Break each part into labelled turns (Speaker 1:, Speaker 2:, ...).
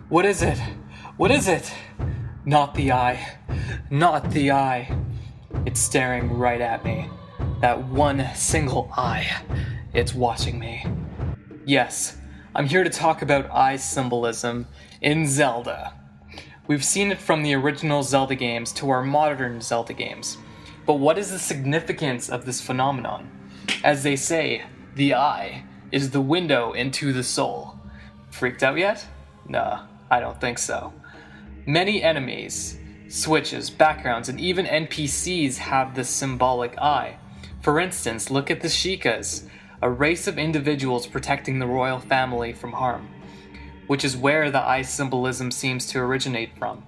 Speaker 1: What is it? What is it? Not the eye. Not the eye. It's staring right at me. That one single eye. It's watching me. Yes, I'm here to talk about eye symbolism in Zelda. We've seen it from the original Zelda games to our modern Zelda games. But what is the significance of this phenomenon? As they say, the eye is the window into the soul. Freaked out yet? Nah, I don't think so. Many enemies, switches, backgrounds, and even NPCs have this symbolic eye. For instance, look at the Sheikahs, a race of individuals protecting the royal family from harm, which is where the eye symbolism seems to originate from.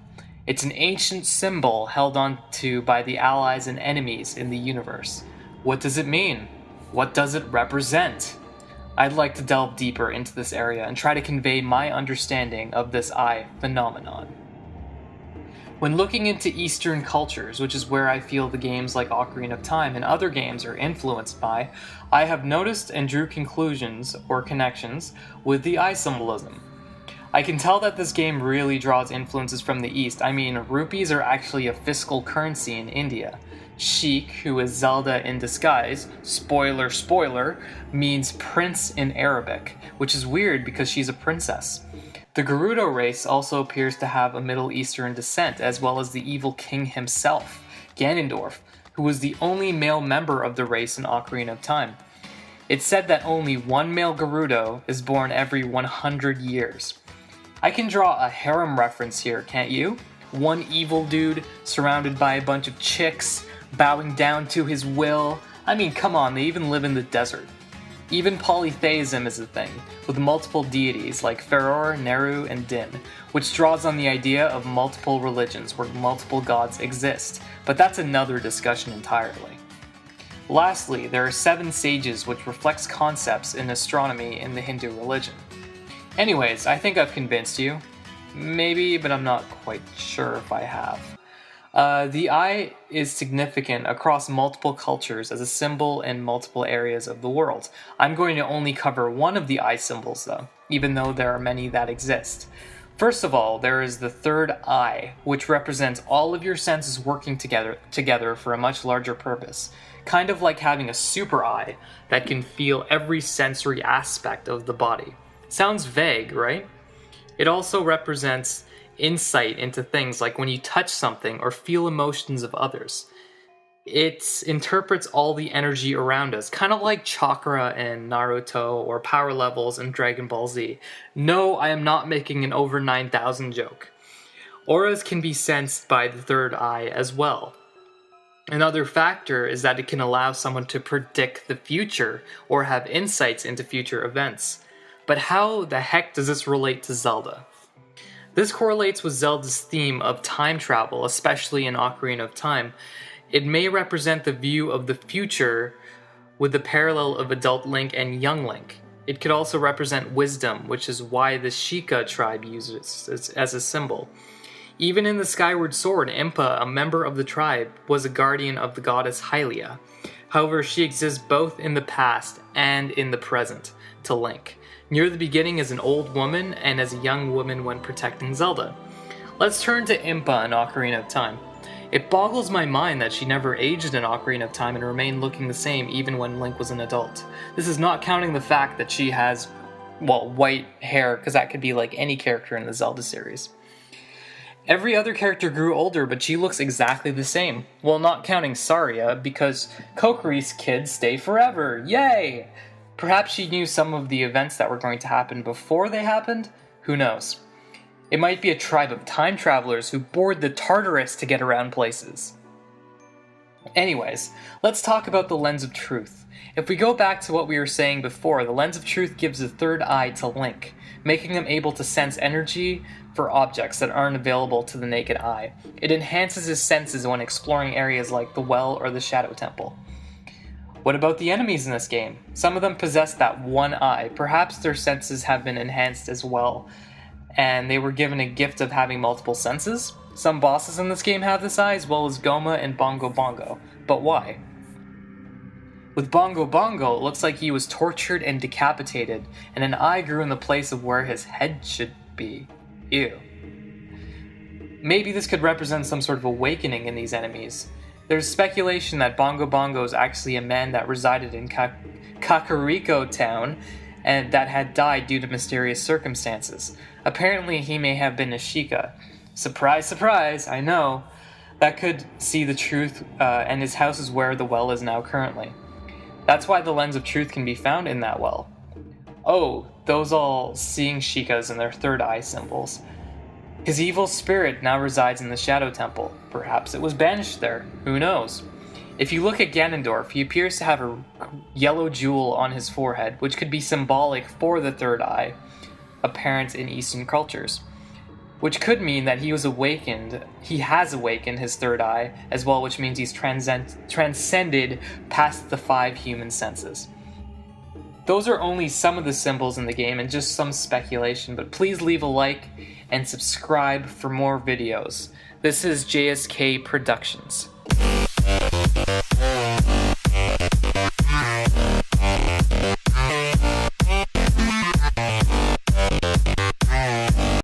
Speaker 1: It's an ancient symbol held on to by the allies and enemies in the universe. What does it mean? What does it represent? I'd like to delve deeper into this area and try to convey my understanding of this eye phenomenon. When looking into Eastern cultures, which is where I feel the games like Ocarina of Time and other games are influenced by, I have noticed and drew conclusions or connections with the eye symbolism. I can tell that this game really draws influences from the East. I mean, rupees are actually a fiscal currency in India. Sheik, who is Zelda in disguise, spoiler spoiler, means prince in Arabic, which is weird because she's a princess. The Gerudo race also appears to have a Middle Eastern descent, as well as the evil king himself, Ganondorf, who was the only male member of the race in Ocarina of Time. It's said that only one male Gerudo is born every 100 years. I can draw a harem reference here, can't you? One evil dude surrounded by a bunch of chicks, bowing down to his will. I mean, come on, they even live in the desert. Even polytheism is a thing, with multiple deities like Faror, Neru, and Din, which draws on the idea of multiple religions where multiple gods exist, but that's another discussion entirely. Lastly, there are 7 sages, which reflects concepts in astronomy in the Hindu religion. Anyways, I think I've convinced you. Maybe, but I'm not quite sure if I have. The eye is significant across multiple cultures as a symbol in multiple areas of the world. I'm going to only cover one of the eye symbols though, even though there are many that exist. First of all, there is the third eye, which represents all of your senses working together for a much larger purpose. Kind of like having a super eye that can feel every sensory aspect of the body. Sounds vague, right? It also represents insight into things like when you touch something or feel emotions of others. It interprets all the energy around us, kind of like chakra in Naruto or power levels in Dragon Ball Z. No, I am not making an over 9,000 joke. Auras can be sensed by the third eye as well. Another factor is that it can allow someone to predict the future or have insights into future events. But how the heck does this relate to Zelda? This correlates with Zelda's theme of time travel, especially in Ocarina of Time. It may represent the view of the future with the parallel of adult Link and young Link. It could also represent wisdom, which is why the Sheikah tribe uses it as a symbol. Even in the Skyward Sword, Impa, a member of the tribe, was a guardian of the goddess Hylia. However, she exists both in the past and in the present to Link. Near the beginning as an old woman and as a young woman when protecting Zelda. Let's turn to Impa in Ocarina of Time. It boggles my mind that she never aged in Ocarina of Time and remained looking the same even when Link was an adult. This is not counting the fact that she has, well, white hair, because that could be like any character in the Zelda series. Every other character grew older, but she looks exactly the same. Well, not counting Saria, because Kokiri's kids stay forever. Yay! Perhaps she knew some of the events that were going to happen before they happened? Who knows? It might be a tribe of time travelers who board the Tartarus to get around places. Anyways, let's talk about the Lens of Truth. If we go back to what we were saying before, the Lens of Truth gives a third eye to Link, making him able to sense energy for objects that aren't available to the naked eye. It enhances his senses when exploring areas like the well or the Shadow Temple. What about the enemies in this game? Some of them possess that one eye. Perhaps their senses have been enhanced as well, and they were given a gift of having multiple senses? Some bosses in this game have this eye, as well as Goma and Bongo Bongo. But why? With Bongo Bongo, it looks like he was tortured and decapitated, and an eye grew in the place of where his head should be. Ew. Maybe this could represent some sort of awakening in these enemies. There's speculation that Bongo Bongo is actually a man that resided in Kakariko Town and that had died due to mysterious circumstances. Apparently he may have been a Sheikah. Surprise, surprise, I know. That could see the truth, and his house is where the well is now currently. That's why the lens of truth can be found in that well. Oh, those all-seeing Sheikahs and their third eye symbols. His evil spirit now resides in the Shadow Temple. Perhaps it was banished there. Who knows? If you look at Ganondorf, he appears to have a yellow jewel on his forehead, which could be symbolic for the third eye, apparent in Eastern cultures. Which could mean that he has awakened his third eye as well, which means he's transcended past the 5 human senses. Those are only some of the symbols in the game and just some speculation, but please leave a like and subscribe for more videos. This is JSK Productions.